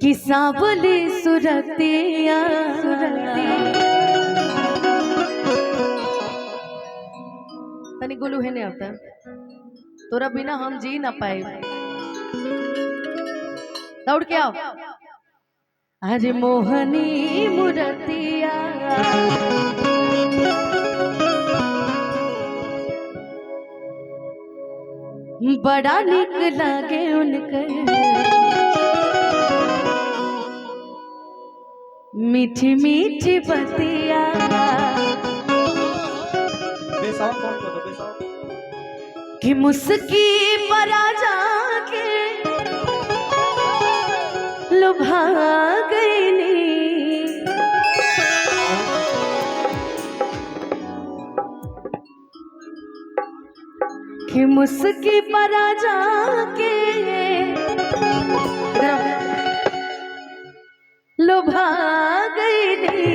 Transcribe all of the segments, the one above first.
कि सांवली सुरतिया तनी गुलू है नहीं आता तोरा बिना हम जी ना पाए। दौड़ के आओ। अरे मोहनी मुरतिया बड़ा निक लागे उनके मीठी मीठी बतिया कि मुस्की पर आ जाके लुभा गई नी कि मुस्की पर आ जाके लुभा गई नी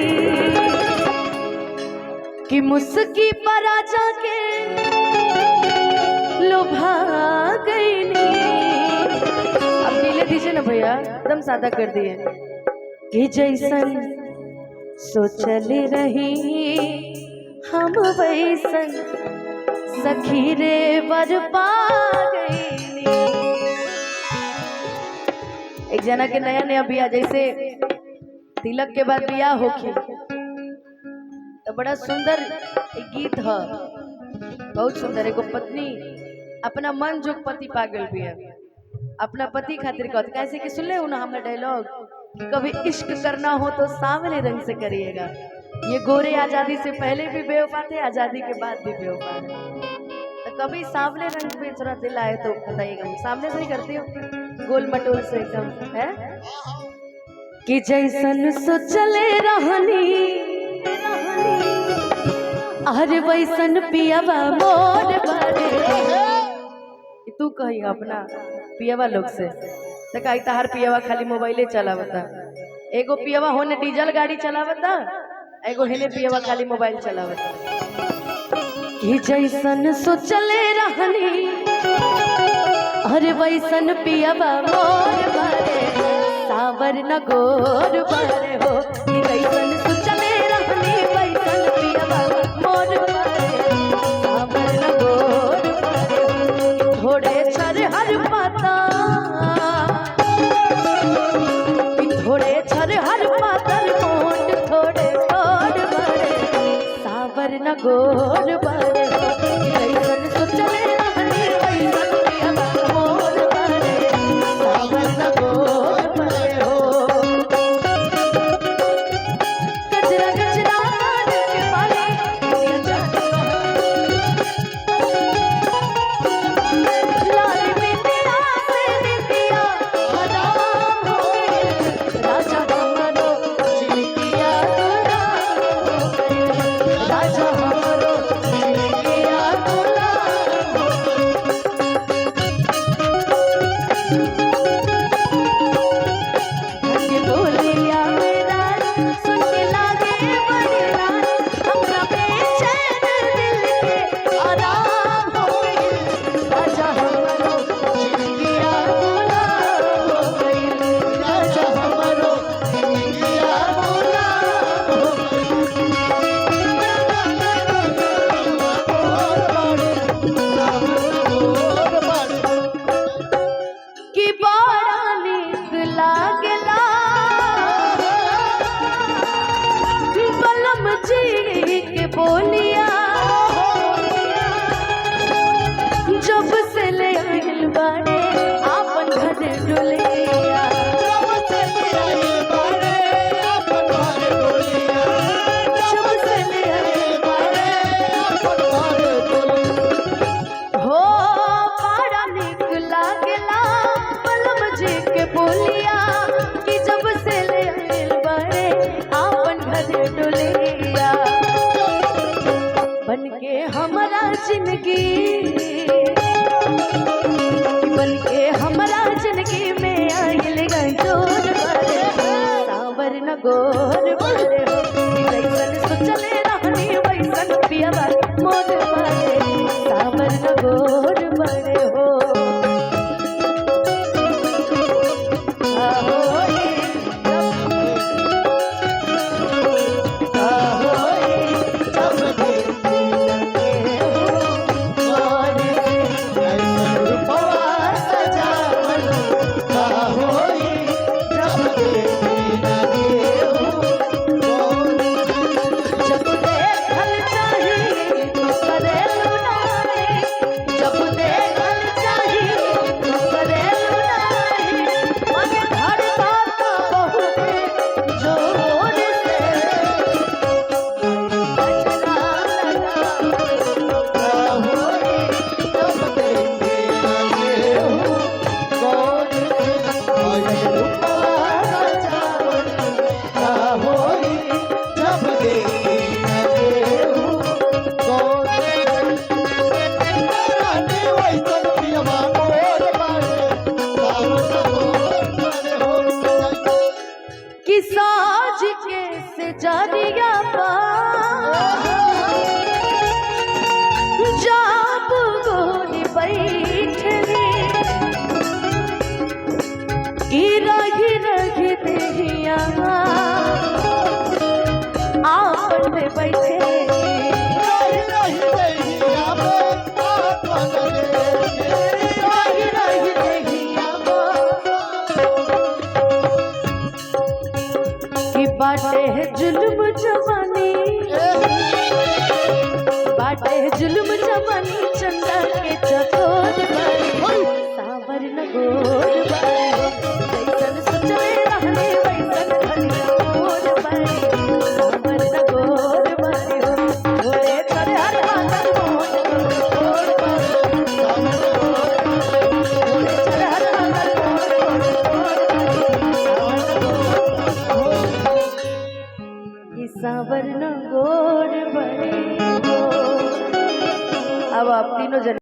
कि मुस्की पर आ जाके लुभा गई नी। अब नीले दीजिए ना भैया, एकदम सादा कर दिए। कि जैसन सोचल रही हम वैसन सखी रे बरपा गई। एक जना के नया नया बिया जैसे तिलक के बाद बिया होखी तो बड़ा सुंदर एक गीत है, बहुत सुंदर। एगो पत्नी अपना मन जो पति पागल भी है अपना पति खातिर कहत कैसे कि सुन ले ना हमारा डायलॉग कि कभी इश्क करना हो तो सांवले रंग से करिएगा। ये गोरे आजादी से पहले भी बेवफा थे, आजादी के बाद भी बेवफा है। तो कभी सांवले रंग पे थोड़ा दिल आए तो बताइएगा। सामने से ही करती हो गोल मटोल से एकदम है कि जैसन सोचले रहनी अरे वैसन पियावा मोर बारे। तू कही अपना पियावा लोग से तो कही तहार पियावा खाली मोबाइले चलावता, एगो पियावा होने डीजल गाड़ी चलावता, एगो हेने पियावा खाली मोबाइल चलावता। कि जैसन सोचले रहनी अरे वैसन पियावा मोर बारे सावर न गोर बारे हो। कि जैसन सोचले रहनी वैसन पियावा मोर बारे सावर न गोर बारे। थोड़े छर हर पाता थोड़े छर हर पातर मोट थोड़े गोर बारे सावर न गोर बारे हो। जैसन सोचले रहनी वैसन पियावा मोर बारे सावर न गोर बारे हो। गजरा गजरा के बाले लाल बिंदिया से बिंदिया बदाम हो गए राजा हमारो चिलकिया गुलाम हो गए राजा हमारो चिलकिया गुलाम हो के बोलिया मेरा सुन के लागे बड़ी रात हमरा बेचैन दिल के आराम हो गई राजा हमारो चिलकिया गुलाम हो गई राजा हमारो चिलकिया गुलाम हो कि बड़ा नीक लागेला बलम जी के बोलिया जब से ले आइल बाड़े आपन घर डोलिया जब से ले आइल बाड़े हो बड़ा नीक लागेला बलम जी के बोलिया कि जब से ले आइल बाड़े आपन घर डोलिया बनके हमारा जिंदगी बनके हमारा जिंदगी में आइल गंजोर बारे सावर न गोर बारे हो। कि जैसन सोचले रहनी वैसन पियावा मोर बारे सावर न गोर बारे हो। जरिया जाप गोरी बैठली की रही रही देहिया आपन बैठे बाटे है जुल्म जवानी, बाटे है जुल्म जवानी, चंदा के चकोर बारी सावर न गोर बारी वैसन सोचले रहने वैसन खलिया गोर बारी सावर न गोर बारी ओरे करे हर हाथ मोर गोर बारी ओरे करे हर हाथ सावर न गोर बड़े। अब आप तीनों जन